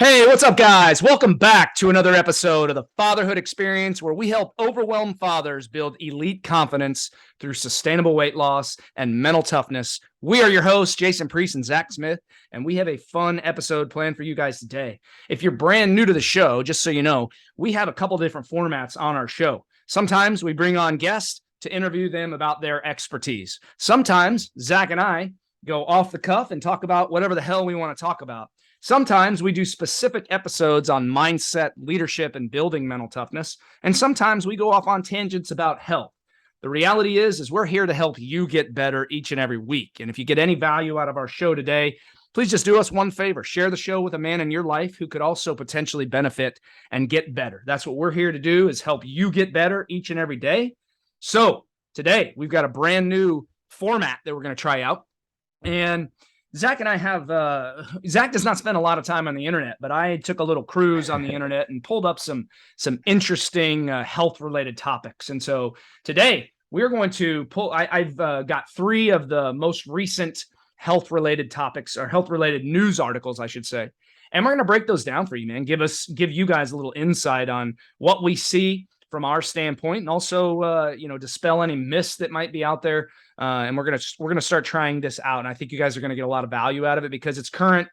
Hey, what's up, guys? Welcome back to another episode of the Fatherhood Experience, where we help overwhelmed fathers build elite confidence through sustainable weight loss and mental toughness. We are your hosts, Jason Priest and Zach Smith, and we have a fun episode planned for you guys today. If you're brand new to the show, just so you know, we have a couple different formats on our show. Sometimes we bring on guests to interview them about their expertise. Sometimes Zach and I go off the cuff and talk about whatever the hell we want to talk about. Sometimes we do specific episodes on mindset, leadership, and building mental toughness. And sometimes we go off on tangents about health. The reality is we're here to help you get better each and every week. And if you get any value out of our show today, please just do us one favor. Share the show with a man in your life who could also potentially benefit and get better. That's what we're here to do, is help you get better each and every day. So today we've got a brand new format that we're going to try out. And Zach and I have, Zach does not spend a lot of time on the internet, but I took a little cruise on the internet and pulled up some interesting health-related topics. And so today we're going to pull, I've got three of the most recent health-related topics, or health-related news articles, I should say. And we're going to break those down for you, man. Give you guys a little insight on what we see from our standpoint, and also, dispel any myths that might be out there. And we're gonna start trying this out, and I think you guys are gonna get a lot of value out of it because it's current.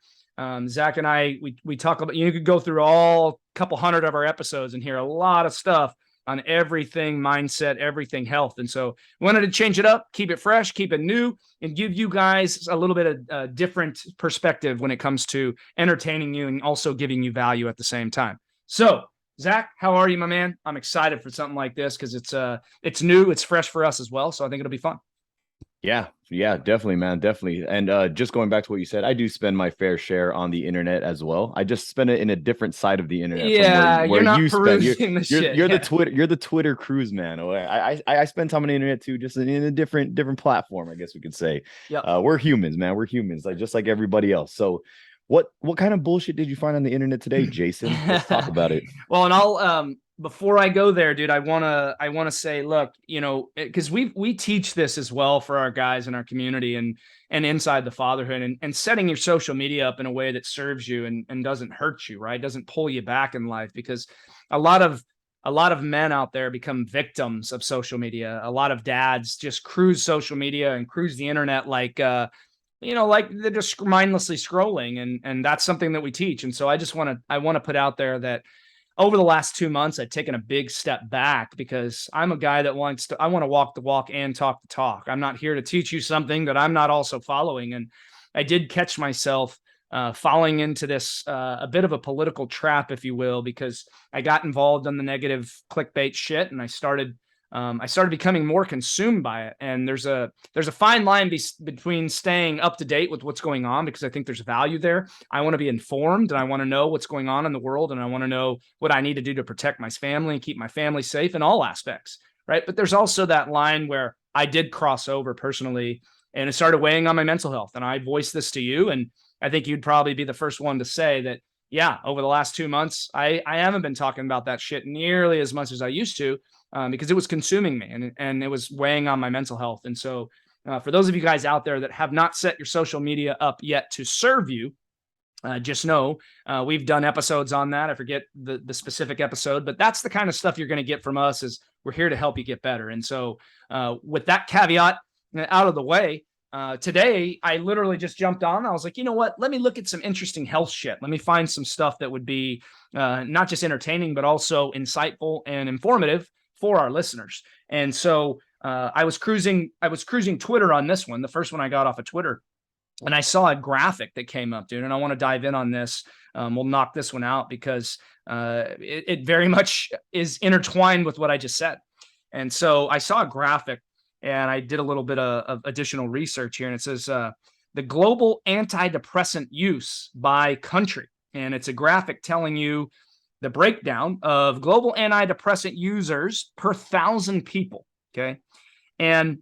Zach and I, we talk about. You could go through all couple hundred of our episodes and hear a lot of stuff on everything mindset, everything health. And so we wanted to change it up, keep it fresh, keep it new, and give you guys a little bit of a different perspective when it comes to entertaining you and also giving you value at the same time. So, Zach, how are you, my man? I'm excited for something like this because it's new, it's fresh for us as well. So I think it'll be fun. Yeah, definitely, man, definitely. And just going back to what you said, I do spend my fair share on the internet as well. I just spend it in a different side of the internet from Yeah, where you're not you spend. perusing the shit. You're the Yeah. Twitter cruise man. I spend time on the internet too, just in a different platform, I guess we could say. Yep. We're humans, man. We're humans, like just like everybody else. So, what kind of bullshit did you find on the internet today, Jason? Let's talk about it. Well, and I'll before I go there, dude, I wanna say, look, because we teach this as well for our guys in our community and inside the fatherhood, and setting your social media up in a way that serves you and doesn't hurt you, right? Doesn't pull you back in life, because a lot of men out there become victims of social media. A lot of dads just cruise social media and cruise the internet like they're just mindlessly scrolling, and that's something that we teach. And so I want to put out there that over the last 2 months, I've taken a big step back, because I'm a guy that I want to walk the walk and talk the talk. I'm not here to teach you something that I'm not also following. And I did catch myself falling into this a bit of a political trap, if you will, because I got involved in the negative clickbait shit, and I started becoming more consumed by it. And there's a fine line between staying up to date with what's going on, because I think there's value there. I want to be informed, and I want to know what's going on in the world, and I want to know what I need to do to protect my family and keep my family safe in all aspects, right? But there's also that line where I did cross over personally, and it started weighing on my mental health. And I voiced this to you, and I think you'd probably be the first one to say that, yeah, over the last 2 months, I haven't been talking about that shit nearly as much as I used to, because it was consuming me, and it was weighing on my mental health. And so for those of you guys out there that have not set your social media up yet to serve you, just know we've done episodes on that. I forget the specific episode, but that's the kind of stuff you're going to get from us. Is we're here to help you get better. And so with that caveat out of the way, today I literally just jumped on. I was like, you know what? Let me look at some interesting health shit. Let me find some stuff that would be not just entertaining, but also insightful and informative for our listeners. And so I was cruising Twitter on this one, the first one I got off of Twitter, and I saw a graphic that came up, dude. And I want to dive in on this. We'll knock this one out because it very much is intertwined with what I just said. And so I saw a graphic, and I did a little bit of additional research here, and it says the global antidepressant use by country. And it's a graphic telling you the breakdown of global antidepressant users per 1,000 people. Okay. And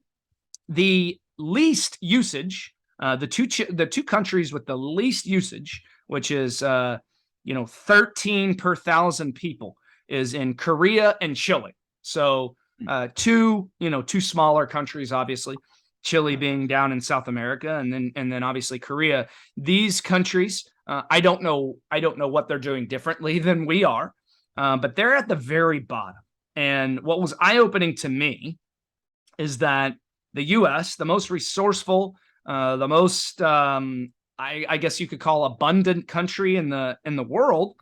the least usage, the two countries with the least usage, which is 13 per 1,000 people, is in Korea and Chile. So two smaller countries, obviously, Chile being down in South America, and then obviously Korea. These countries I don't know. I don't know what they're doing differently than we are, but they're at the very bottom. And what was eye opening to me is that the U.S., the most resourceful, the most I guess you could call abundant country in the world,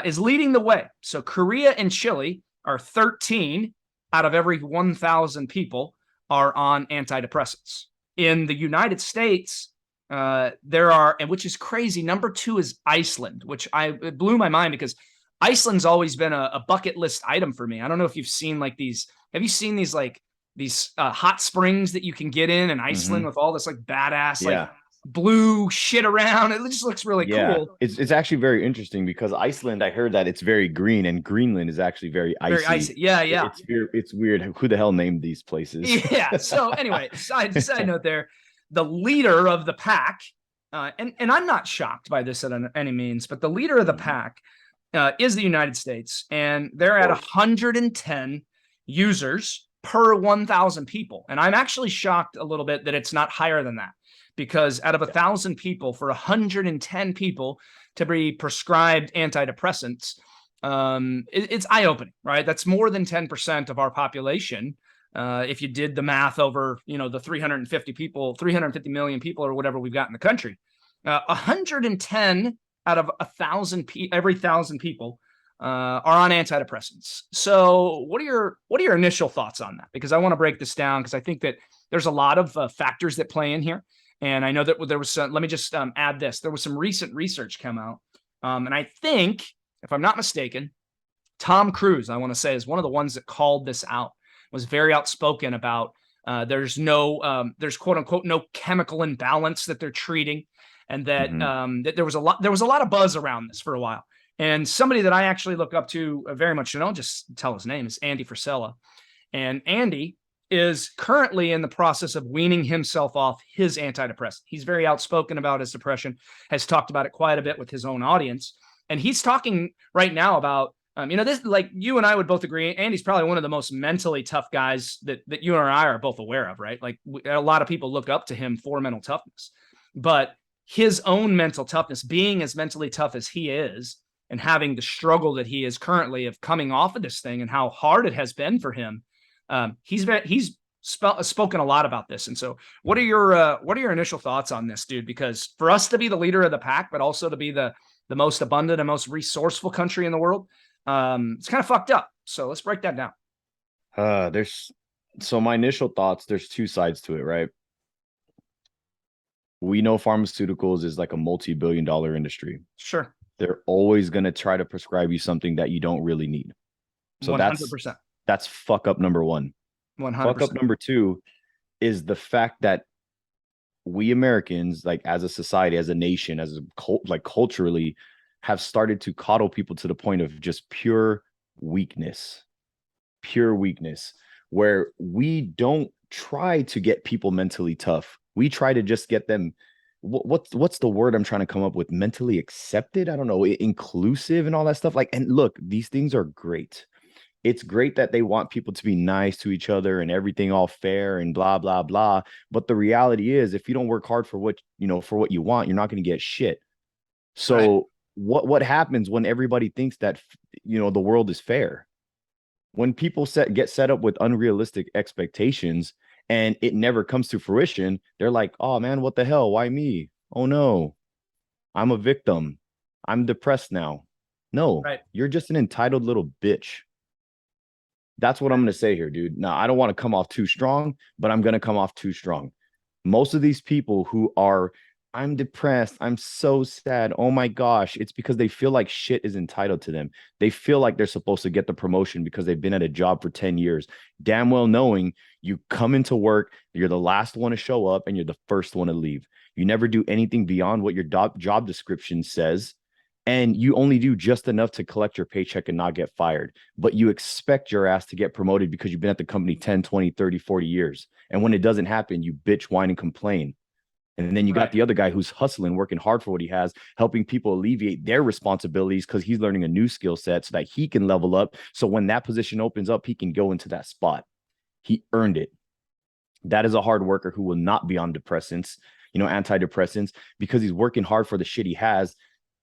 is leading the way. So Korea and Chile are 13 out of every 1,000 people are on antidepressants. In the United States, there are, and which is crazy. Number 2 is Iceland, which it blew my mind because Iceland's always been a bucket list item for me. I don't know if you've seen like these. Have you seen these hot springs that you can get in Iceland with all this like badass like blue shit around? It just looks really cool. It's actually very interesting because Iceland, I heard that it's very green, and Greenland is actually very icy. Very icy. Yeah. It's weird. Who the hell named these places? Yeah. So anyway, side note there. The leader of the pack, and I'm not shocked by this at any means, but the leader of the pack is the United States, and they're at 110 users per 1,000 people. And I'm actually shocked a little bit that it's not higher than that, because out of 1,000 people, for 110 people to be prescribed antidepressants, it's eye-opening, right? That's more than 10% of our population. If you did the math over, the 350 million people or whatever we've got in the country, 110 out of 1,000 every 1,000 people are on antidepressants. So what are your initial thoughts on that? Because I want to break this down, because I think that there's a lot of factors that play in here. And I know that there was let me just add this. There was some recent research come out. And I think, if I'm not mistaken, Tom Cruise, I want to say, is one of the ones that called this out, was very outspoken about there's quote unquote no chemical imbalance that they're treating. And that, that there was a lot of buzz around this for a while. And somebody that I actually look up to very much, and I'll just tell his name, is Andy Frisella. And Andy is currently in the process of weaning himself off his antidepressant. He's very outspoken about his depression, has talked about it quite a bit with his own audience. And he's talking right now about, this, like you and I would both agree, Andy's probably one of the most mentally tough guys that you and I are both aware of, right? Like a lot of people look up to him for mental toughness. But his own mental toughness, being as mentally tough as he is, and having the struggle that he is currently of coming off of this thing and how hard it has been for him, he's spoken a lot about this. And so what are your initial thoughts on this, dude? Because for us to be the leader of the pack, but also to be the most abundant and most resourceful country in the world, it's kind of fucked up. So let's break that down. So my initial thoughts, there's two sides to it, right? We know pharmaceuticals is like a multi-billion-dollar industry. Sure. They're always going to try to prescribe you something that you don't really need. So 100%. That's fuck up number one. 100%. Fuck up number two is the fact that we Americans, like as a society, as a nation, as a culturally, have started to coddle people to the point of just pure weakness, where we don't try to get people mentally tough. We try to just get them, what's the word I'm trying to come up with? Mentally accepted? I don't know, inclusive and all that stuff. Like, and look, these things are great. It's great that they want people to be nice to each other and everything all fair and blah, blah, blah. But the reality is, if you don't work hard for what you want, you're not going to get shit. So right. What happens when everybody thinks that, the world is fair? When people get set up with unrealistic expectations and it never comes to fruition, they're like, oh man, what the hell? Why me? Oh no, I'm a victim. I'm depressed now. No, right. You're just an entitled little bitch. That's what I'm going to say here, dude. Now, I don't want to come off too strong, but I'm going to come off too strong. Most of these people who are, I'm depressed, I'm so sad, oh my gosh, it's because they feel like shit is entitled to them. They feel like they're supposed to get the promotion because they've been at a job for 10 years, damn well knowing you come into work, you're the last one to show up, and you're the first one to leave. You never do anything beyond what your job description says. And you only do just enough to collect your paycheck and not get fired. But you expect your ass to get promoted because you've been at the company 10, 20, 30, 40 years. And when it doesn't happen, you bitch, whine, and complain. And then you got the other guy who's hustling, working hard for what he has, helping people alleviate their responsibilities because he's learning a new skill set so that he can level up. So when that position opens up, he can go into that spot. He earned it. That is a hard worker who will not be on depressants, antidepressants, because he's working hard for the shit he has.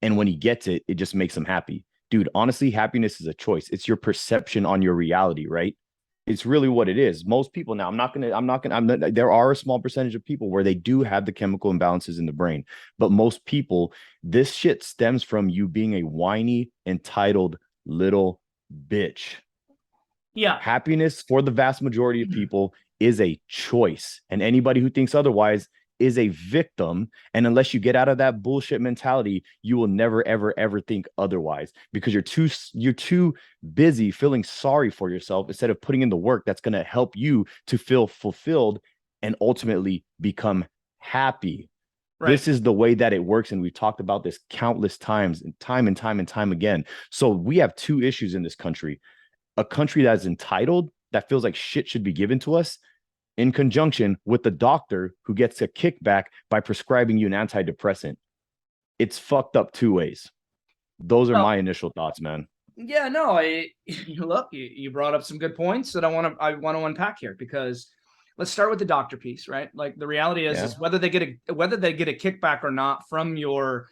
And when he gets it, it just makes him happy. Dude, honestly, happiness is a choice. It's your perception on your reality, right? It's really what it is. Most people now, there are a small percentage of people where they do have the chemical imbalances in the brain, but most people, this shit stems from you being a whiny, entitled little bitch. Yeah. Happiness for the vast majority of people is a choice. And anybody who thinks otherwise is a victim. And unless you get out of that bullshit mentality, you will never, ever, ever think otherwise because you're too busy feeling sorry for yourself instead of putting in the work that's going to help you to feel fulfilled and ultimately become happy. Right. This is the way that it works. And we've talked about this countless times and time again. So we have two issues in this country: a country that's entitled, that feels like shit should be given to us, in conjunction with the doctor who gets a kickback by prescribing you an antidepressant. It's fucked up two ways. Those are Well, my initial thoughts, man. yeah, no, look, you brought up some good points that I want to unpack here, because let's start with the doctor piece, right? Like the reality is Yeah. is whether they get a kickback or not from your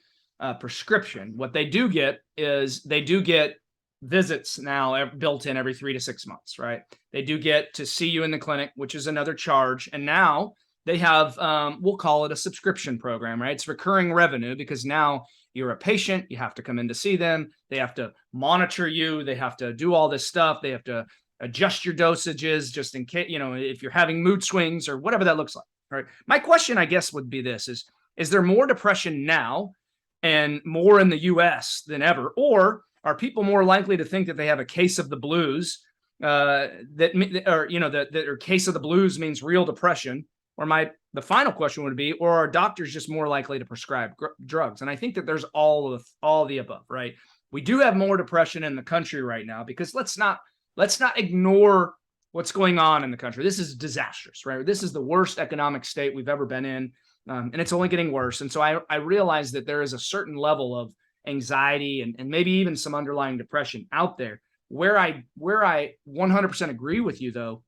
prescription, what they do get is they do get visits now built in every 3 to 6 months, right? They do get to see you in the clinic, which is another charge, and now they have we'll call it a subscription program, right? It's recurring revenue because now you're a patient, you have to come in to see them, they have to monitor you, they have to do all this stuff, they have to adjust your dosages just in case, if you're having mood swings or whatever that looks like. Right. My question, I guess, would be this: is there more depression now and more in the US than ever? Or are people more likely to think that they have a case of the blues, that case of the blues means real depression? Or the final question would be, or are doctors just more likely to prescribe drugs? And I think that there's all the above, right? We do have more depression in the country right now because let's not ignore what's going on in the country. This is disastrous, right? This is the worst economic state we've ever been in, and it's only getting worse. And so I realize that there is a certain level of anxiety and maybe even some underlying depression out there. Where I 100% agree with you, though,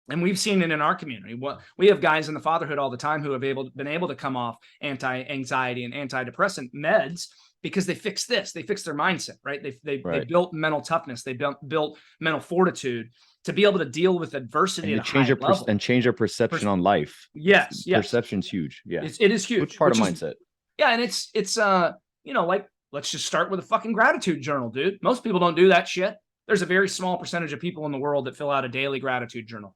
and we've seen it in our community. We have guys in the fatherhood all the time who have been able to come off anti-anxiety and antidepressant meds because they fixed this. They fixed their mindset, right? They built mental toughness. They built mental fortitude to be able to deal with adversity And at a high level. and change your perception on life. Yes. Perception's huge. Yeah. It is huge. Which part of mindset? Yeah, and it's like, let's just start with a fucking gratitude journal, dude. Most people don't do that shit. There's a very small percentage of people in the world that fill out a daily gratitude journal.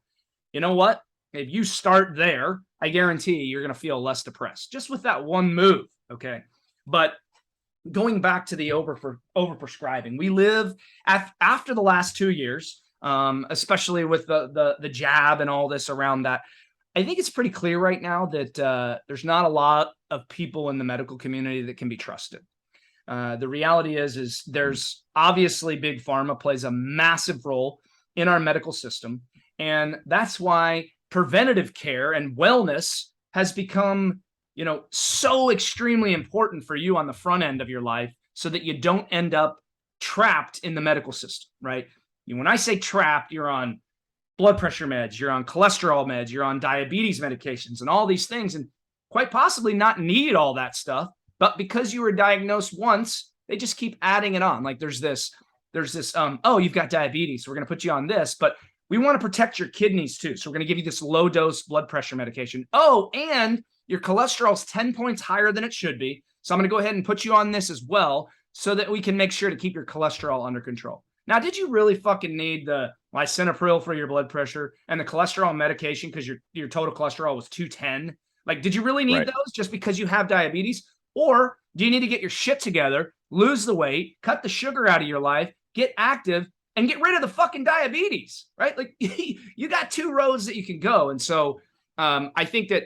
You know what? If you start there, I guarantee you're going to feel less depressed just with that one move. Okay. But going back to the overprescribing, we live after the last 2 years, especially with the jab and all this around that. I think it's pretty clear right now that there's not a lot of people in the medical community that can be trusted. The reality is there's obviously big pharma plays a massive role in our medical system. And that's why preventative care and wellness has become, so extremely important for you on the front end of your life so that you don't end up trapped in the medical system, right? When I say trapped, you're on blood pressure meds, you're on cholesterol meds, you're on diabetes medications and all these things, and quite possibly not need all that stuff. But because you were diagnosed once, they just keep adding it on. Like there's this, oh, you've got diabetes, so we're going to put you on this, but we want to protect your kidneys too. So we're going to give you this low dose blood pressure medication. Oh, and your cholesterol is 10 points higher than it should be. So I'm going to go ahead and put you on this as well so that we can make sure to keep your cholesterol under control. Now, did you really fucking need the lisinopril for your blood pressure and the cholesterol medication because your total cholesterol was 210? Like, did you really need those just because you have diabetes? Or do you need to get your shit together, lose the weight, cut the sugar out of your life, get active, and get rid of the fucking diabetes, right? Like you got two roads that you can go. And so I think that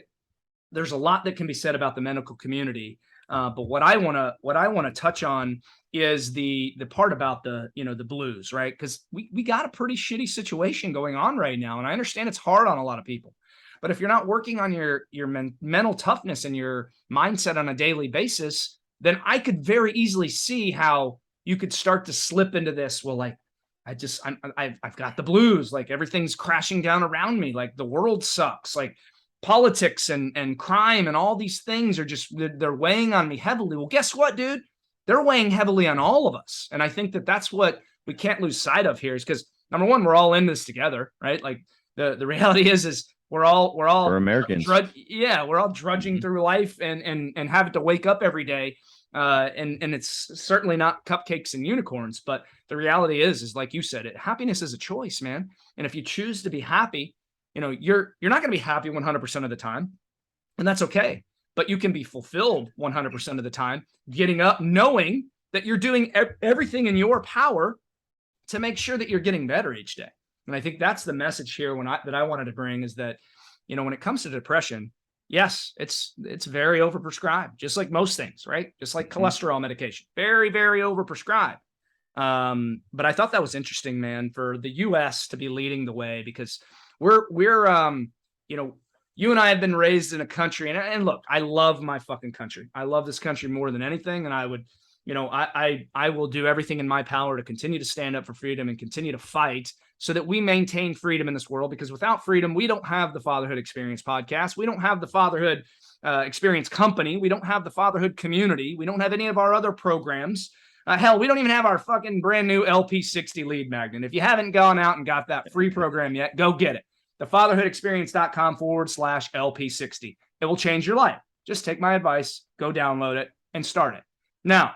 there's a lot that can be said about the medical community. But what I want to touch on is the part about the blues, right? Because we got a pretty shitty situation going on right now. And I understand it's hard on a lot of people. But if you're not working on your mental toughness and your mindset on a daily basis, then I could very easily see how you could start to slip into this. Well, like, I've got the blues, like everything's crashing down around me, like the world sucks, like politics and crime and all these things are just they're weighing on me heavily. Well, guess what, dude? they're weighing heavily on all of us. And I think that that's what we can't lose sight of here, is because number one, we're all in this together, right? Like the reality is we're We're all Americans. we're all drudging through life and having to wake up every day. And it's certainly not cupcakes and unicorns, but the reality is like you said, happiness is a choice, man. And if you choose to be happy, you're not going to be happy 100% of the time, and that's okay. But you can be fulfilled 100% of the time, getting up, knowing that you're doing everything in your power to make sure that you're getting better each day. And I think that's the message here that I wanted to bring, is that, when it comes to depression, yes, it's very overprescribed, just like most things, right? Just like cholesterol medication, very, very overprescribed. But I thought that was interesting, man, for the US to be leading the way, because we're you and I have been raised in a country, and look, I love my fucking country. I love this country more than anything. And I would, I will do everything in my power to continue to stand up for freedom and continue to fight so that we maintain freedom in this world, because without freedom, we don't have the Fatherhood Experience podcast. We don't have the Fatherhood Experience company. We don't have the Fatherhood community. We don't have any of our other programs. Hell, we don't even have our fucking brand new LP60 lead magnet. If you haven't gone out and got that free program yet, go get it. thefatherhoodexperience.com/LP60. It will change your life. Just take my advice, go download it, and start it. Now,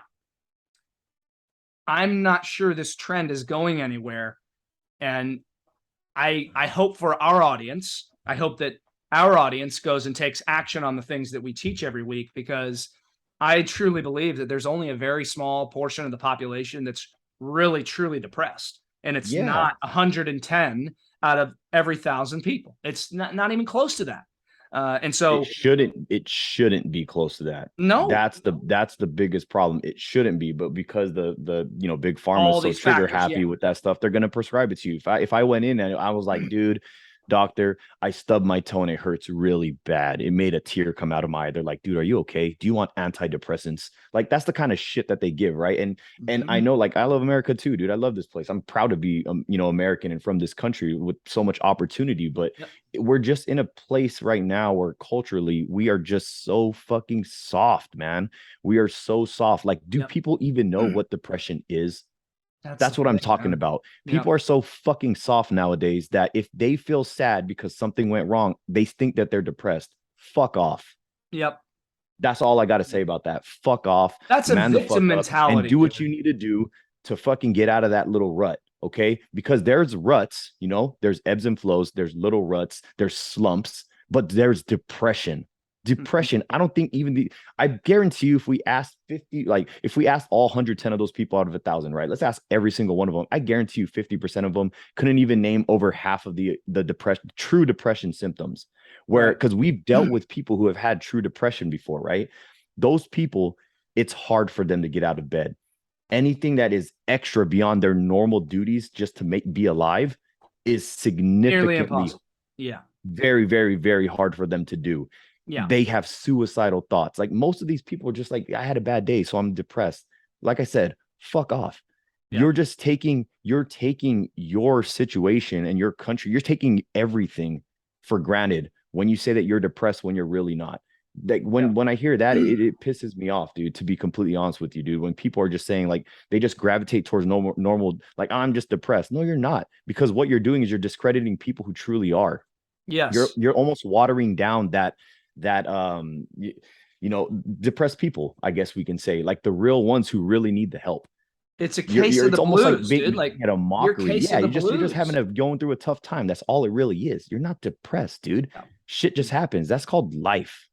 I'm not sure this trend is going anywhere. And I hope for our audience, I hope that our audience goes and takes action on the things that we teach every week, because I truly believe that there's only a very small portion of the population that's really, truly depressed. And it's not 110 out of every 1,000 people. It's not even close to that. And so it shouldn't be close to that. No, that's the biggest problem. It shouldn't be, but because the big pharma is so trigger happy with that stuff, they're gonna prescribe it to you. If I went in and I was like, dude, doctor, I stubbed my toe and it hurts really bad, it made a tear come out of my eye, they're like, dude, are you okay? Do you want antidepressants? Like, that's the kind of shit that they give, right? And I know, like, I love America too, dude. I love this place. I'm proud to be American and from this country with so much opportunity, but we're just in a place right now where culturally we are just so fucking soft, man. We are so soft. Like, do people even know what depression is? That's what I'm talking about. People are so fucking soft nowadays that if they feel sad because something went wrong, they think that they're depressed. Fuck off. Yep. That's all I got to say about that. Fuck off. That's a victim mentality. And do what you need to do to fucking get out of that little rut. Okay. Because there's ruts, there's ebbs and flows, there's little ruts, there's slumps, but there's depression. I don't think I guarantee you, if we asked 50, like if we asked all 110 of those people out of 1,000, right? Let's ask every single one of them. I guarantee you 50% of them couldn't even name over half of the true depression symptoms, because we've dealt with people who have had true depression before, right? Those people, it's hard for them to get out of bed. Anything that is extra beyond their normal duties just to be alive is significantly very, very, very hard for them to do. They have suicidal thoughts. Like, most of these people are just like, I had a bad day, so I'm depressed. Like I said, fuck off. You're taking your situation and your country, you're taking everything for granted when you say that you're depressed when you're really not. Like, when I hear that, it pisses me off, dude, to be completely honest with you, dude. When people are just saying, like, they just gravitate towards normal, like, I'm just depressed. No, you're not, because what you're doing is you're discrediting people who truly are. You're almost watering down that depressed people, I guess we can say, like the real ones who really need the help. It's a case of the blues, dude. Like, at a mockery. You're just going through a tough time. That's all it really is. You're not depressed, dude. Shit just happens. That's called life.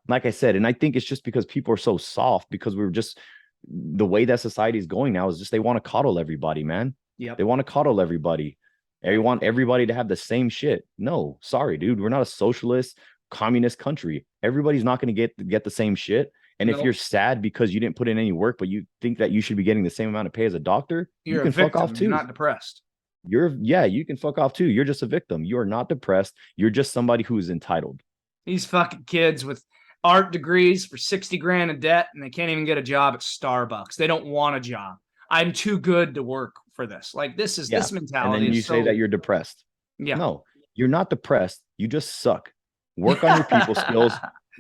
Like I said, and I think it's just because people are so soft, because we're just, the way that society is going now is just, they want to coddle everybody, man. They want to coddle everybody. They want everybody to have the same shit. No, sorry, dude. We're not a socialist communist country. Everybody's not going to get the same shit. And if you're sad because you didn't put in any work, but you think that you should be getting the same amount of pay as a doctor, you can fuck off too. You're not depressed. You can fuck off too. You're just a victim. You are not depressed. You're just somebody who is entitled. These fucking kids with art degrees for 60 grand in debt, and they can't even get a job at Starbucks. They don't want a job. I'm too good to work for this. Like, this mentality. And then you say that you're depressed. No, you're not depressed. You just suck. Work on your people skills.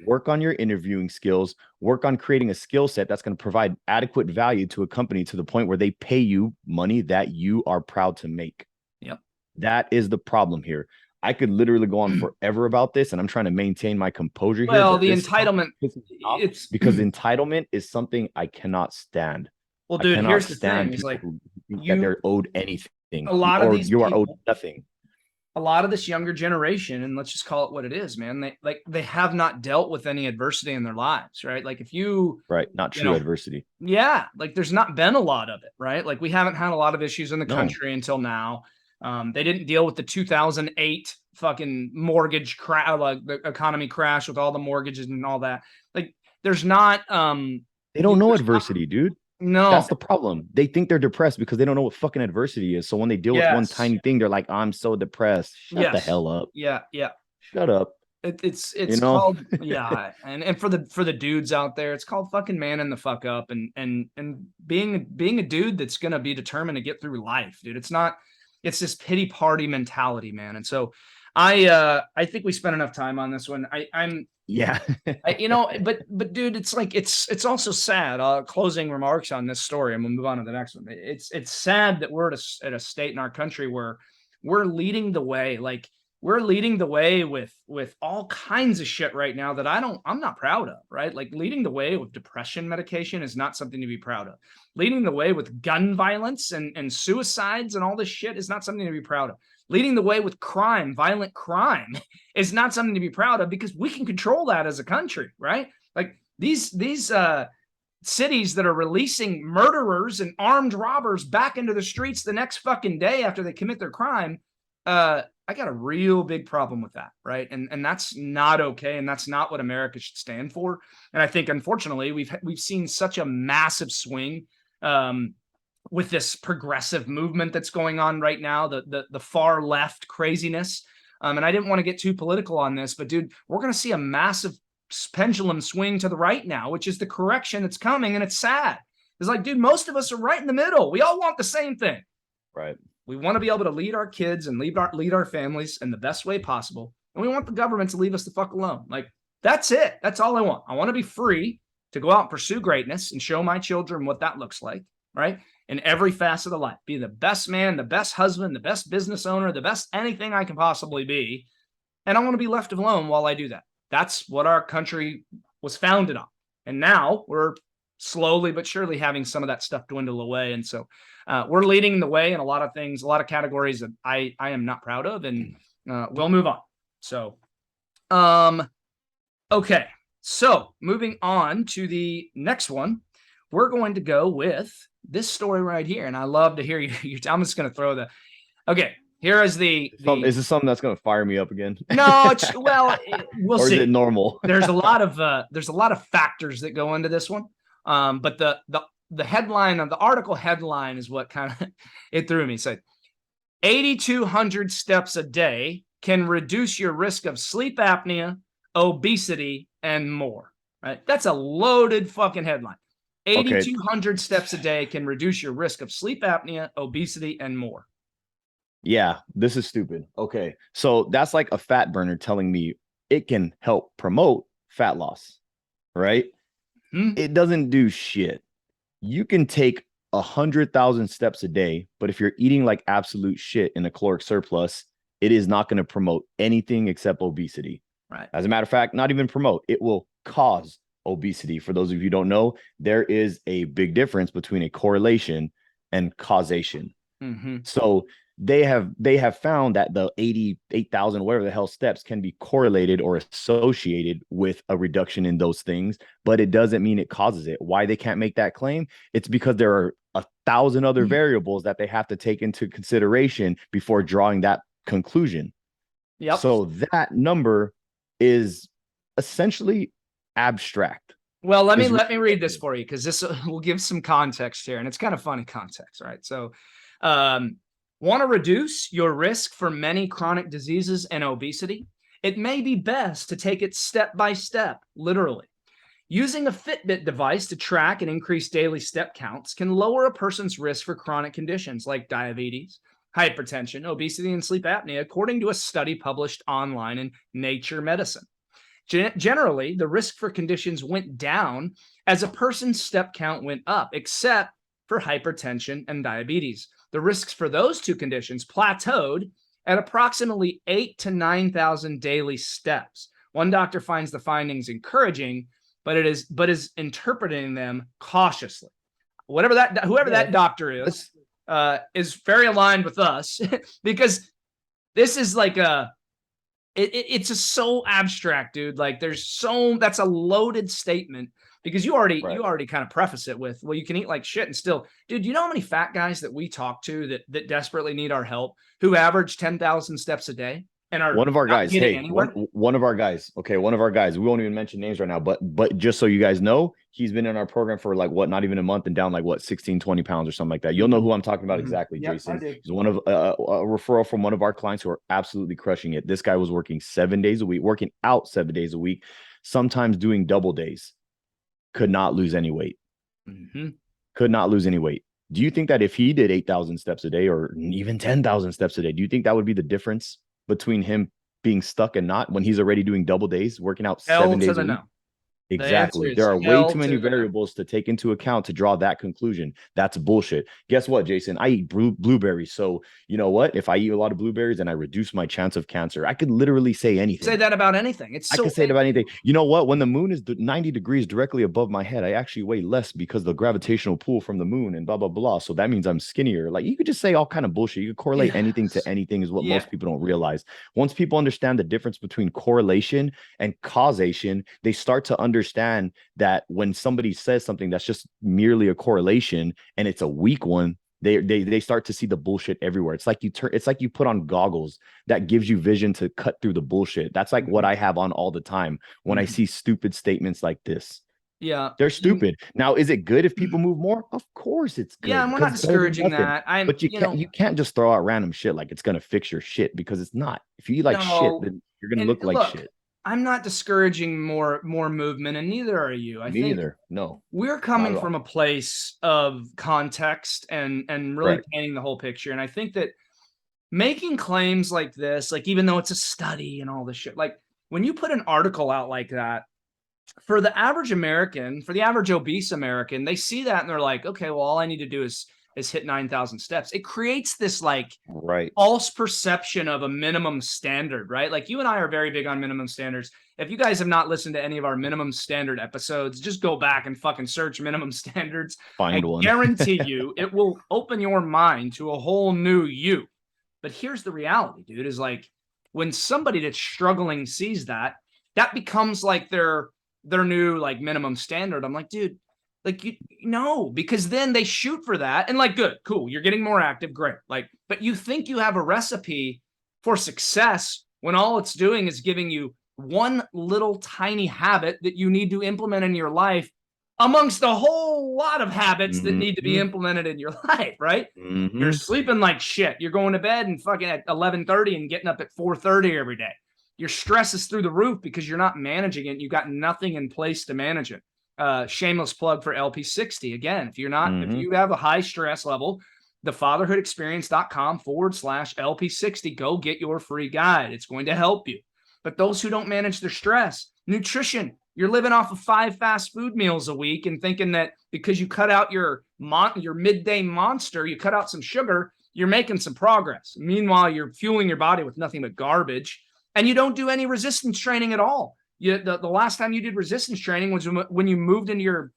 work on your interviewing skills, work on creating a skill set that's going to provide adequate value to a company to the point where they pay you money that you are proud to make. Yep. That is the problem here. I could literally go on forever about this, and I'm trying to maintain my composure here. Well, But the this entitlement, pisses me off it's because entitlement is something I cannot stand. well, I dude, cannot here's the thing stand is people like who think that you they're owed anything a lot of or these you are owed people, nothing. a lot of this younger generation, and let's just call it what it is, man, they have not dealt with any adversity in their lives, right? Like if Right. Not you true know, adversity. yeah, like there's not been a lot of it, right? Like we haven't had a lot of issues in the No. country until now. They didn't deal with the 2008 fucking mortgage crash, like the economy crash with all the mortgages and all that. Like there's not, They don't know there's not, adversity, dude. no, That's the problem. They think they're depressed because they don't know what fucking adversity is. So when they deal with one yes, tiny thing, they're like, I'm so depressed. Shut the yes, hell up. yeah, yeah. Shut up. You It's know? called, yeah, and for the dudes out there, it's called fucking manning the fuck up and being a dude that's gonna be determined to get through life, dude. It's not, it's this pity party mentality, man. And so I think we spent enough time on this one. Yeah. But dude, it's like it's also sad. Closing remarks on this story, and we'll move on to the next one. It's sad that we're at a state in our country where we're leading the way. Like we're leading the way with all kinds of shit right now that I'm not proud of. Right, like leading the way with depression medication is not something to be proud of. Leading the way with gun violence and suicides and all this shit is not something to be proud of. Leading the way with crime, violent crime, is not something to be proud of because we can control that as a country, right? Like these cities that are releasing murderers and armed robbers back into the streets the next fucking day after they commit their crime. I got a real big problem with that, right? And that's not okay, and that's not what America should stand for. And I think, unfortunately, we've seen such a massive swing with this progressive movement that's going on right now, the far left craziness. And I didn't want to get too political on this, but dude, we're going to see a massive pendulum swing to the right now, which is the correction that's coming, and it's sad. It's like, dude, most of us are right in the middle. We all want the same thing. Right. We want to be able to lead our kids and lead our families in the best way possible. And we want the government to leave us the fuck alone. Like, that's it. That's all I want. I want to be free to go out and pursue greatness and show my children what that looks like, right? In every facet of life, be the best man, the best husband, the best business owner, the best anything I can possibly be. And I want to be left alone while I do that. That's what our country was founded on. And now we're slowly but surely having some of that stuff dwindle away. And so we're leading the way in a lot of things, a lot of categories that I am not proud of, and we'll move on. So, okay. So moving on to the next one, we're going to go with this story right here. And I love to hear you. I'm just going to throw okay. Here is Is this something that's going to fire me up again? No, we'll or see. Is it normal? There's a lot of factors that go into this one. But the headline of the article headline is what kind of it threw me. It said 8,200 steps a day can reduce your risk of sleep apnea, obesity, and more. Right? That's a loaded fucking headline. 8,200 steps a day can reduce your risk of sleep apnea, obesity, and more. Yeah, this is stupid. Okay. So that's like a fat burner telling me it can help promote fat loss, right? It doesn't do shit. You can take 100,000 steps a day, but if you're eating like absolute shit in a caloric surplus, it is not going to promote anything except obesity. Right. As a matter of fact, not even promote, it will cause obesity. For those of you who don't know, there is a big difference between a correlation and causation. So they have found that the 88,000 whatever the hell steps can be correlated or associated with a reduction in those things, but it doesn't mean it causes it. Why they can't make that claim? It's because there are 1,000 other variables that they have to take into consideration before drawing that conclusion. Yep. So that number is essentially abstract. Well, let me read this for you, because this will give some context here, and it's kind of funny context, right? So want to reduce your risk for many chronic diseases and obesity? It may be best to take it step by step, literally. Using a Fitbit device to track and increase daily step counts can lower a person's risk for chronic conditions like diabetes, hypertension, obesity, and sleep apnea, according to a study published online in Nature Medicine. Generally, the risk for conditions went down as a person's step count went up, except for hypertension and diabetes. The risks for those two conditions plateaued at approximately 8 to 9,000 daily steps. One doctor finds the findings encouraging, but is interpreting them cautiously. Whoever that doctor is very aligned with us because this is like it's just so abstract, dude. Like that's a loaded statement because you already kind of preface it with, well, you can eat like shit and still, dude, you know how many fat guys that we talk to that desperately need our help who average 10,000 steps a day and are one of our guys. Hey, anywhere? one of our guys. Okay, one of our guys. We won't even mention names right now, but just so you guys know, he's been in our program for like what, not even a month, and down like what, 16, 20 pounds or something like that. You'll know who I'm talking about exactly, Yep, Jason. He's one of a referral from one of our clients who are absolutely crushing it. This guy was working 7 days a week, working out 7 days a week, sometimes doing double days. Could not lose any weight. Could not lose any weight. Do you think that if he did 8,000 steps a day or even 10,000 steps a day, do you think that would be the difference between him being stuck and not when he's already doing double days, working out 7 days a week? Exactly. There are way too many variables to take into account to draw that conclusion. That's bullshit. Guess what, Jason? I eat blueberries. So you know what? If I eat a lot of blueberries and I reduce my chance of cancer, I could literally say anything. Say that about anything. I could say it about anything. You know what? When the moon is 90 degrees directly above my head, I actually weigh less because the gravitational pull from the moon and blah, blah, blah. So that means I'm skinnier. Like you could just say all kind of bullshit. You could correlate anything to anything is what most people don't realize. Once people understand the difference between correlation and causation, they start to understand that when somebody says something that's just merely a correlation and it's a weak one, they start to see the bullshit everywhere. It's like you put on goggles that gives you vision to cut through the bullshit. That's like what I have on all the time when I see stupid statements like this. Yeah, they're stupid. Now, is it good if people move more? Of course it's good. Yeah, and we're not discouraging that. But you can't just throw out random shit like it's gonna fix your shit, because it's not. If you eat like shit, then you're gonna look like shit. I'm not discouraging more movement, and neither are you. I think neither. No, we're coming from a place of context and really painting the whole picture. And I think that making claims like this, like even though it's a study and all this shit, like when you put an article out like that, for the average American, for the average obese American, they see that and they're like, okay, well, all I need to do is hit 9,000 steps. It creates this like false perception of a minimum standard, right? Like you and I are very big on minimum standards. If you guys have not listened to any of our minimum standard episodes, just go back and fucking search minimum standards. Find one. I guarantee you it will open your mind to a whole new you. But here's the reality, dude, is like when somebody that's struggling sees that, that becomes like their new like minimum standard. I'm like, dude, like you know, because then they shoot for that and like, good, cool, you're getting more active, great. Like, but you think you have a recipe for success when all it's doing is giving you one little tiny habit that you need to implement in your life amongst a whole lot of habits that need to be implemented in your life, right? You're sleeping like shit. You're going to bed and fucking at 11:30 and getting up at 4:30 every day. Your stress is through the roof because you're not managing it. You've got nothing in place to manage it. Shameless plug for LP60. Again, if you're not, if you have a high stress level, thefatherhoodexperience.com/LP60, go get your free guide. It's going to help you. But those who don't manage their stress, nutrition, you're living off of 5 fast food meals a week and thinking that because you cut out your midday monster, you cut out some sugar, you're making some progress. Meanwhile, you're fueling your body with nothing but garbage, and you don't do any resistance training at all. The last time you did resistance training was when you moved into your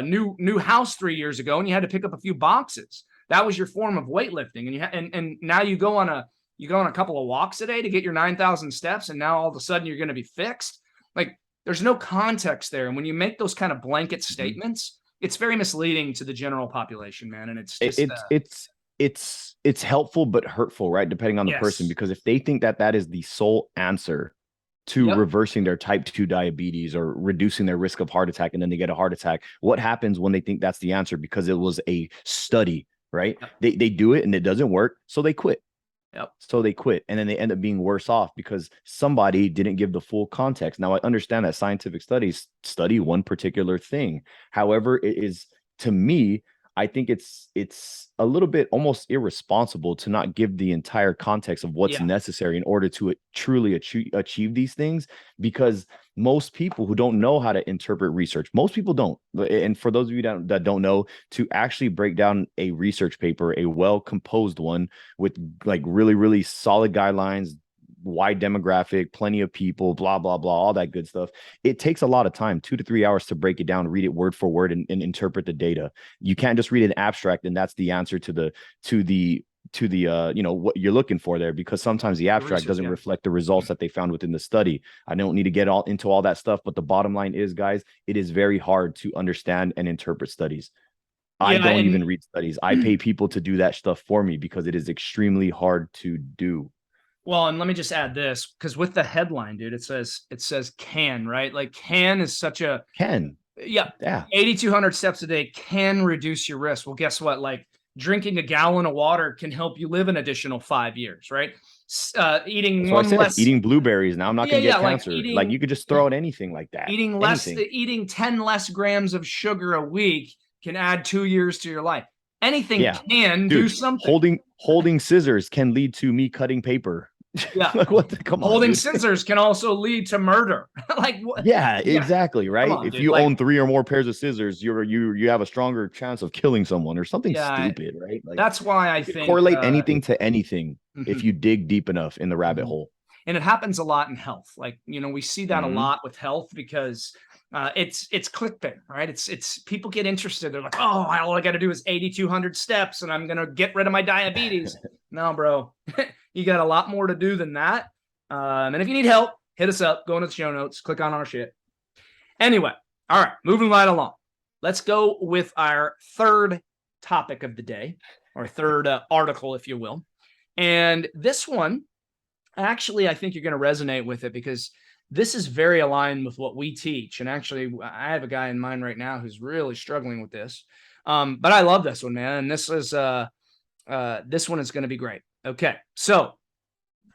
new house 3 years ago and you had to pick up a few boxes. That was your form of weightlifting, and now you go on a couple of walks a day to get your 9,000 steps, and now all of a sudden you're going to be fixed. Like there's no context there, and when you make those kind of blanket statements, it's very misleading to the general population, man. And it's just, it's helpful but hurtful, right? Depending on the person, because if they think that is the sole answer to reversing their type 2 diabetes or reducing their risk of heart attack, and then they get a heart attack, what happens when they think that's the answer because it was a study, right? They do it and it doesn't work, so they quit. So they quit, and then they end up being worse off because somebody didn't give the full context. Now, I understand that scientific studies study one particular thing. However, it is, to me, I think it's a little bit almost irresponsible to not give the entire context of what's Yeah. necessary in order to truly achieve these things, because most people who don't know how to interpret research, most people don't. And for those of you that don't know, to actually break down a research paper, a well composed one with like really, really solid guidelines, wide demographic, plenty of people, blah, blah, blah, all that good stuff. It takes a lot of time, 2 to 3 hours to break it down, read it word for word, and interpret the data. You can't just read an abstract and that's the answer to the what you're looking for there, because sometimes the The abstract research, doesn't yeah. reflect the results that they found within the study. I don't need to get all into all that stuff, but the bottom line is, guys, it is very hard to understand and interpret studies. I Yeah, don't and even read studies. I pay people to do that stuff for me because it is extremely hard to do. well, and let me just add this, because with the headline, dude, it says can, right? Like can is such a, Can. yeah, Yeah. 8,200 steps a day can reduce your risk. Well, guess what? Like drinking a gallon of water can help you live an additional 5 years, right? Eating That's what I one said. less, Eating blueberries. Now I'm not yeah, going to get yeah, like cancer. Like you could just throw out anything like that. Anything. eating 10 less grams of sugar a week can add 2 years to your life. Anything Yeah. can do Dude, something. holding scissors can lead to me cutting paper. Yeah. Like what come on, Holding dude. scissors can also lead to murder. Like what? Yeah, Yeah. exactly, Come right? on, If dude. you Like, own three or more pairs of scissors, you have a stronger chance of killing someone or something yeah, stupid, right? Like that's why I you could think correlate anything to anything if mhm, you dig deep enough in the rabbit mhm. hole. And it happens a lot in health. Like, we see that a Hmm. lot with health because it's clickbait, right? It's people get interested. They're like, oh, all I got to do is 8,200 steps, and I'm gonna get rid of my diabetes. No, bro, you got a lot more to do than that. And if you need help, hit us up. Go into the show notes. Click on our shit. Anyway, all right, moving right along. Let's go with our third topic of the day, or third article, if you will. And this one, actually, I think you're going to resonate with it because this is very aligned with what we teach. And actually, I have a guy in mind right now who's really struggling with this. But I love this one, man. And this one is going to be great. Okay, so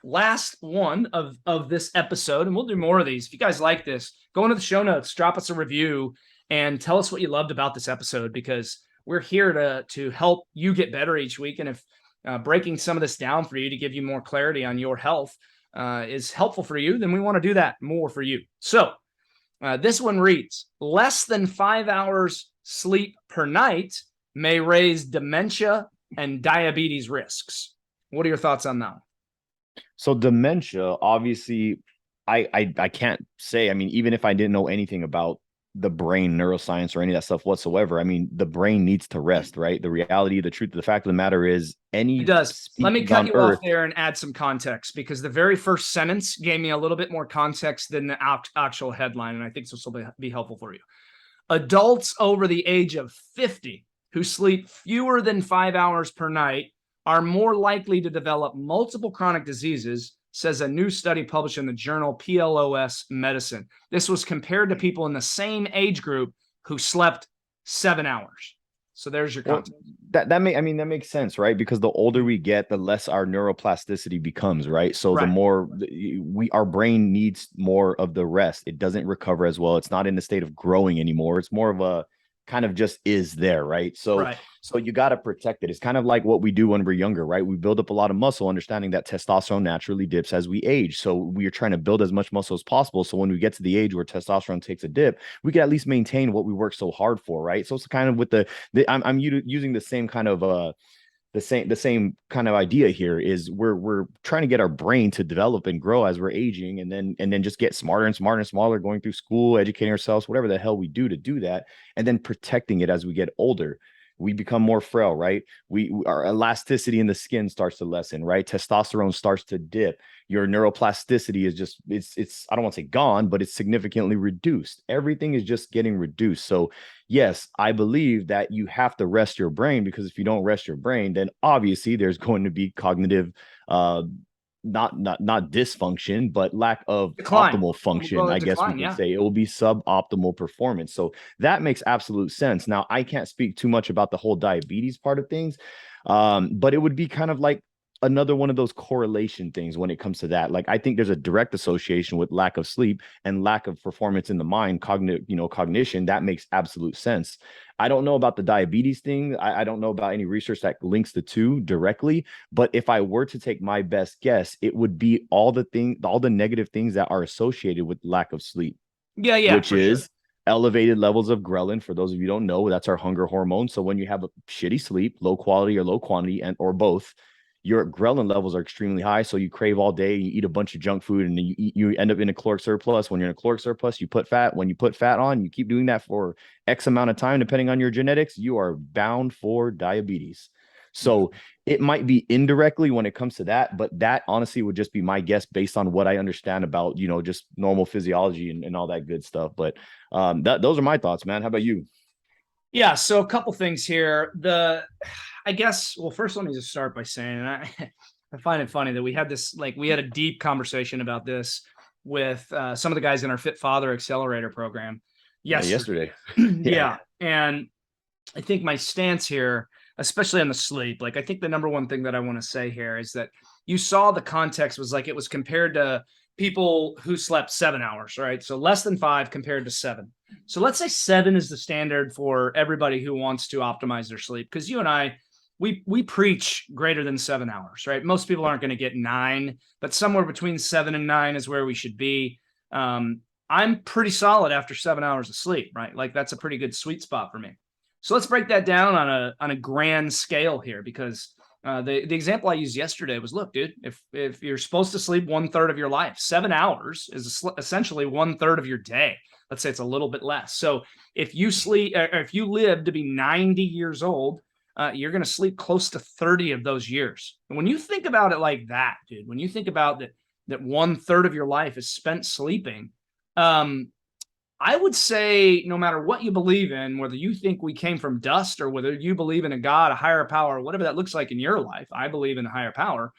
last one of this episode, and we'll do more of these. If you guys like this, go into the show notes, drop us a review, and tell us what you loved about this episode, because we're here to help you get better each week. And if breaking some of this down for you to give you more clarity on your health is helpful for you, then we want to do that more for you. So this one reads: less than 5 hours sleep per night may raise dementia and diabetes risks. What are your thoughts on that? So dementia, obviously, I can't say. I mean, even if I didn't know anything about the brain, neuroscience, or any of that stuff whatsoever, I mean, the brain needs to rest, right? The reality, the truth, the fact of the matter is, It any does. Let me species cut on you off Earth. there and add some context, because the very first sentence gave me a little bit more context than the actual headline. And I think this will be helpful for you. Adults over the age of 50 who sleep fewer than 5 hours per night are more likely to develop multiple chronic diseases, says a new study published in the journal PLOS Medicine. This was compared to people in the same age group who slept 7 hours. So there's your Well, context. I mean that makes sense, right? Because the older we get, the less our neuroplasticity becomes, right? So the Right. more our brain needs more of the rest. It doesn't recover as well. It's not in the state of growing anymore. It's more of a kind of just is there, right? So Right. so you got to protect it. It's kind of like what we do when we're younger, right? We build up a lot of muscle, understanding that testosterone naturally dips as we age. So we are trying to build as much muscle as possible. So when we get to the age where testosterone takes a dip, we can at least maintain what we work so hard for, right? So it's kind of with I'm using the same kind of the same kind of idea here. Is we're trying to get our brain to develop and grow as we're aging, and then just get smarter and smarter and smaller, going through school, educating ourselves, whatever the hell we do to do that, and then protecting it as we get older. We become more frail, right? Our elasticity in the skin starts to lessen, right? Testosterone starts to dip. Your neuroplasticity is just it's I don't want to say gone, but it's significantly reduced. Everything is just getting reduced. So yes, I believe that you have to rest your brain, because if you don't rest your brain, then obviously there's going to be cognitive not dysfunction, but lack of Decline. optimal We'll go function, to I guess we decline. can Yeah. say. It will be suboptimal performance. So that makes absolute sense. Now, I can't speak too much about the whole diabetes part of things, but it would be kind of like another one of those correlation things when it comes to that. Like I think there's a direct association with lack of sleep and lack of performance in the mind, cognition. That makes absolute sense. I don't know about the diabetes thing. I don't know about any research that links the two directly. But if I were to take my best guess, it would be all the negative things that are associated with lack of sleep, Yeah, which for sure. is elevated levels of ghrelin. For those of you who don't know, that's our hunger hormone. So when you have a shitty sleep, low quality or low quantity, and or both, your ghrelin levels are extremely high. So you crave all day, you eat a bunch of junk food, and you end up in a caloric surplus. When you're in a caloric surplus, you put fat. When you put fat on, you keep doing that for X amount of time, depending on your genetics, you are bound for diabetes. So it might be indirectly when it comes to that, but that honestly would just be my guess based on what I understand about, just normal physiology and all that good stuff. But those are my thoughts, man. How about you? Yeah, so a couple things here. I guess, well, first let me just start by saying, I find it funny that we had a deep conversation about this with some of the guys in our Fit Father Accelerator program Yeah, yesterday. yesterday. Yeah. Yeah, and I think my stance here, especially on the sleep, like I think the number one thing that I want to say here is that you saw the context was like it was compared to people who slept 7 hours, right? So less than 5 compared to 7. So let's say 7 is the standard for everybody who wants to optimize their sleep. Because you and I, we preach greater than 7 hours, right? Most people aren't going to get 9, but somewhere between 7 and 9 is where we should be. I'm pretty solid after 7 hours of sleep, right? Like that's a pretty good sweet spot for me. So let's break that down on a grand scale here, because the example I used yesterday was, look, dude, if you're supposed to sleep 1/3 of your life, 7 hours is essentially 1/3 of your day. Let's say it's a little bit less. So if you sleep, or if you live to be 90 years old, you're going to sleep close to 30 of those years. And when you think about it like that, dude, when you think about that 1/3 of your life is spent sleeping, um, I would say no matter what you believe in, whether you think we came from dust or whether you believe in a God, a higher power, whatever that looks like in your life, I believe in a higher power.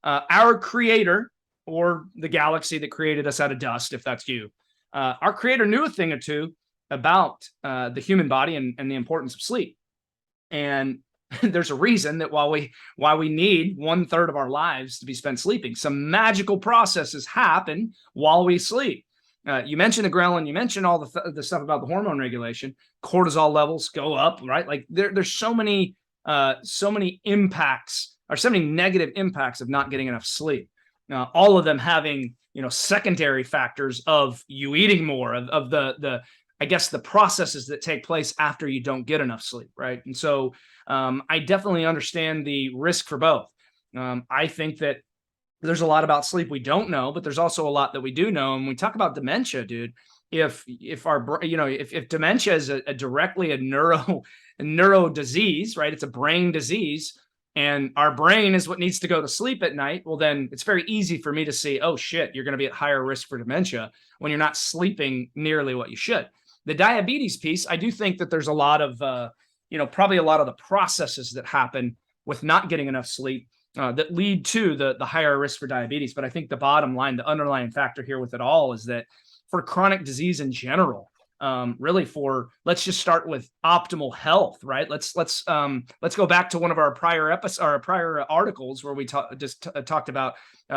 Our creator, or the galaxy that created us out of dust, if that's you, our creator knew a thing or two about the human body and the importance of sleep. And there's a reason that why we need 1/3 of our lives to be spent sleeping. Some magical processes happen while we sleep. You mentioned the ghrelin, you mentioned all the stuff about the hormone regulation. Cortisol levels go up, right? Like there's so many impacts, or so many negative impacts of not getting enough sleep. All of them having secondary factors of you eating more, of the I guess the processes that take place after you don't get enough sleep, right? And so I definitely understand the risk for both. I think that there's a lot about sleep we don't know, but there's also a lot that we do know. And when we talk about dementia, dude, if our if dementia is a directly a neuro disease, right? It's a brain disease, and our brain is what needs to go to sleep at night. Well, then it's very easy for me to see, oh shit, you're going to be at higher risk for dementia when you're not sleeping nearly what you should. The diabetes piece, I do think that there's a lot of probably a lot of the processes that happen with not getting enough sleep that lead to the higher risk for diabetes. But I think the bottom line, the underlying factor here with it all, is that for chronic disease in general, really let's just start with optimal health, right? Let's go back to one of our prior episodes, our prior articles where we talked about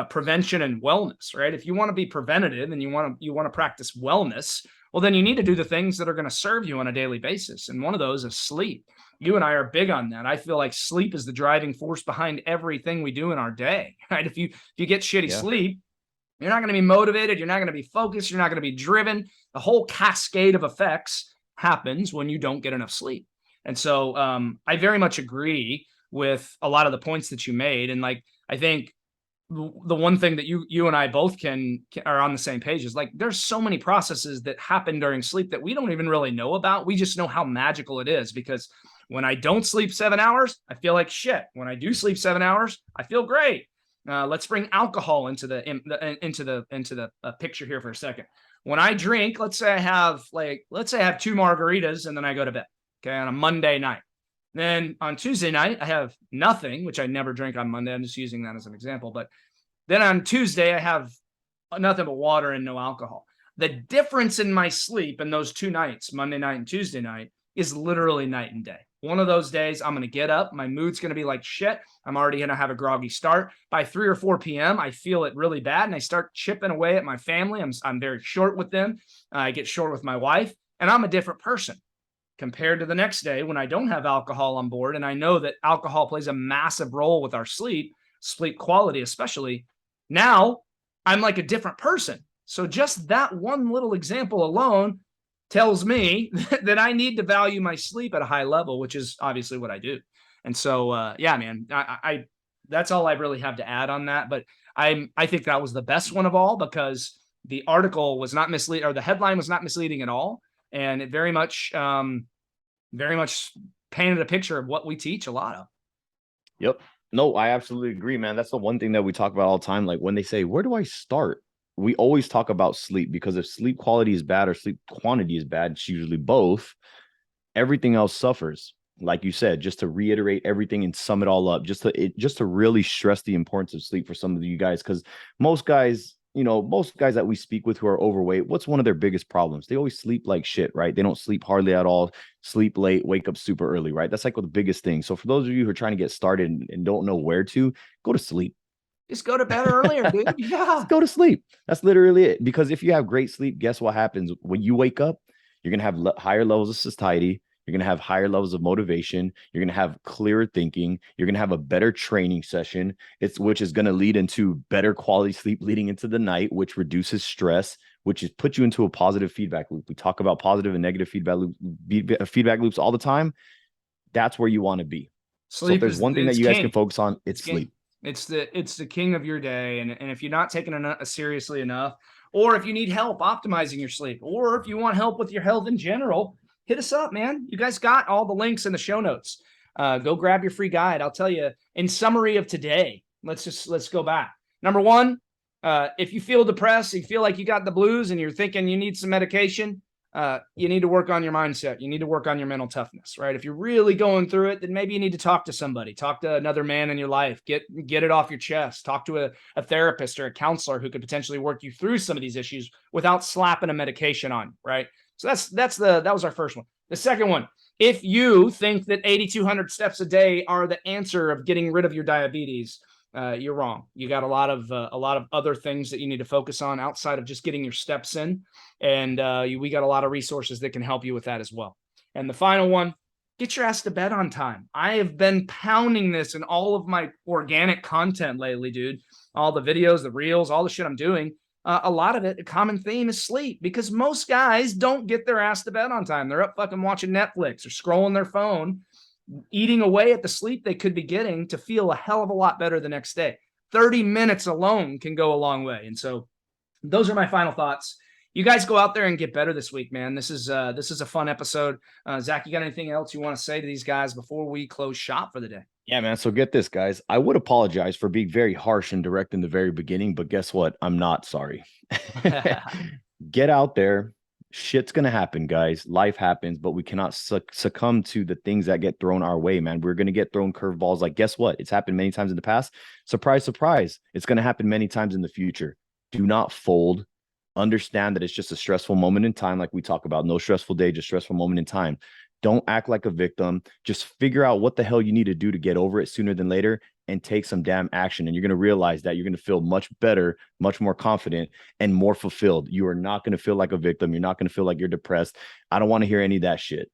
prevention and wellness, right? If you want to be preventative and you want to practice wellness, well, then you need to do the things that are going to serve you on a daily basis, and one of those is sleep. You and I are big on that. I feel like sleep is the driving force behind everything we do in our day, right? If you get shitty Yeah. sleep, you're not going to be motivated. You're not going to be focused. You're not going to be driven. The whole cascade of effects happens when you don't get enough sleep. And so I very much agree with a lot of the points that you made. And like, I think the one thing that you and I both can are on the same page is like there's so many processes that happen during sleep that we don't even really know about. We just know how magical it is, because when I don't sleep 7 hours, I feel like shit. When I do sleep 7 hours, I feel great. Let's bring alcohol into the picture here for a second. When I drink, let's say I have 2 margaritas and then I go to bed. Okay, on a Monday night. Then on Tuesday night, I have nothing, which I never drink on Monday. I'm just using that as an example. But then on Tuesday, I have nothing but water and no alcohol. The difference in my sleep in those 2 nights, Monday night and Tuesday night, is literally night and day. One of those days, I'm going to get up. My mood's going to be like shit. I'm already going to have a groggy start. By 3 or 4 p.m., I feel it really bad, and I start chipping away at my family. I'm very short with them. I get short with my wife, and I'm a different person compared to the next day when I don't have alcohol on board. And I know that alcohol plays a massive role with our sleep quality, especially. Now I'm like a different person. So just that one little example alone tells me that I need to value my sleep at a high level, which is obviously what I do. And so, yeah, man, I that's all I really have to add on that. But I think that was the best one of all because the article was not misleading, or the headline was not misleading at all, and it very much painted a picture of what we teach a lot of. Yep. No, I absolutely agree, man. That's the one thing that we talk about all the time. Like when they say, where do I start? We always talk about sleep, because if sleep quality is bad or sleep quantity is bad, it's usually both. Everything else suffers. Like you said, just to reiterate everything and sum it all up, just to really stress the importance of sleep for some of you guys, because most guys, most guys that we speak with who are overweight, what's one of their biggest problems? They always sleep like shit, right? They don't sleep hardly at all, sleep late, wake up super early, right? That's like the biggest thing. So for those of you who are trying to get started and don't know where to, go to sleep. Just go to bed earlier, dude. Yeah. Just go to sleep. That's literally it. Because if you have great sleep, guess what happens? When you wake up, you're going to have higher levels of satiety. You're going to have higher levels of motivation. You're going to have clearer thinking. You're going to have a better training session, which is going to lead into better quality sleep leading into the night, which reduces stress, which is put you into a positive feedback loop. We talk about positive and negative feedback loops all the time. That's where you want to be. So if there's one thing that you guys can focus on, it's sleep. It's the king of your day. And if you're not taking it seriously enough, or if you need help optimizing your sleep, or if you want help with your health in general, hit us up, man. You guys got all the links in the show notes. Go grab your free guide. I'll tell you, in summary of today, let's go back. Number one, if you feel depressed, you feel like you got the blues and you're thinking you need some medication, you need to work on your mindset. You need to work on your mental toughness, right? If you're really going through it, then maybe you need to talk to somebody, talk to another man in your life, get it off your chest, talk to a therapist or a counselor who could potentially work you through some of these issues without slapping a medication on you, right? So that was our first one. The second one, if you think that 8,200 steps a day are the answer of getting rid of your diabetes, you're wrong. You got a lot of other things that you need to focus on outside of just getting your steps in, and we got a lot of resources that can help you with that as well. And the final one, get your ass to bed on time. I have been pounding this in all of my organic content lately, dude. All the videos, the reels, all the shit I'm doing. A lot of it, a common theme is sleep, because most guys don't get their ass to bed on time. They're up fucking watching Netflix or scrolling their phone, eating away at the sleep they could be getting to feel a hell of a lot better the next day. 30 minutes alone can go a long way. And so those are my final thoughts. You guys go out there and get better this week, man. This is a fun episode. Zach, you got anything else you want to say to these guys before we close shop for the day? Yeah, man. So get this, guys. I would apologize for being very harsh and direct in the very beginning, but guess what? I'm not sorry. Get out there. Shit's going to happen, guys. Life happens, but we cannot succumb to the things that get thrown our way, man. We're going to get thrown curveballs. Like, guess what? It's happened many times in the past. Surprise, surprise. It's going to happen many times in the future. Do not fold. Understand that it's just a stressful moment in time. Like we talk about, no stressful day, just stressful moment in time. Don't act like a victim. Just figure out what the hell you need to do to get over it sooner than later and take some damn action. And you're going to realize that you're going to feel much better, much more confident, and more fulfilled. You are not going to feel like a victim. You're not going to feel like you're depressed. I don't want to hear any of that shit.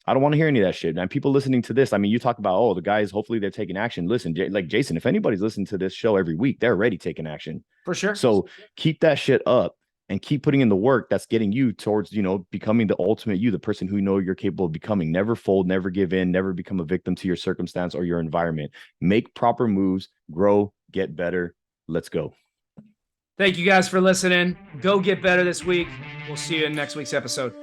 I don't want to hear any of that shit. And people listening to this, I mean, you talk about, oh, the guys, hopefully they're taking action. Listen, like Jason, if anybody's listening to this show every week, they're already taking action. For sure. So keep that shit up. And keep putting in the work that's getting you towards, becoming the ultimate you, the person who you're capable of becoming. Never fold, never give in, never become a victim to your circumstance or your environment. Make proper moves, grow, get better. Let's go. Thank you guys for listening. Go get better this week. We'll see you in next week's episode.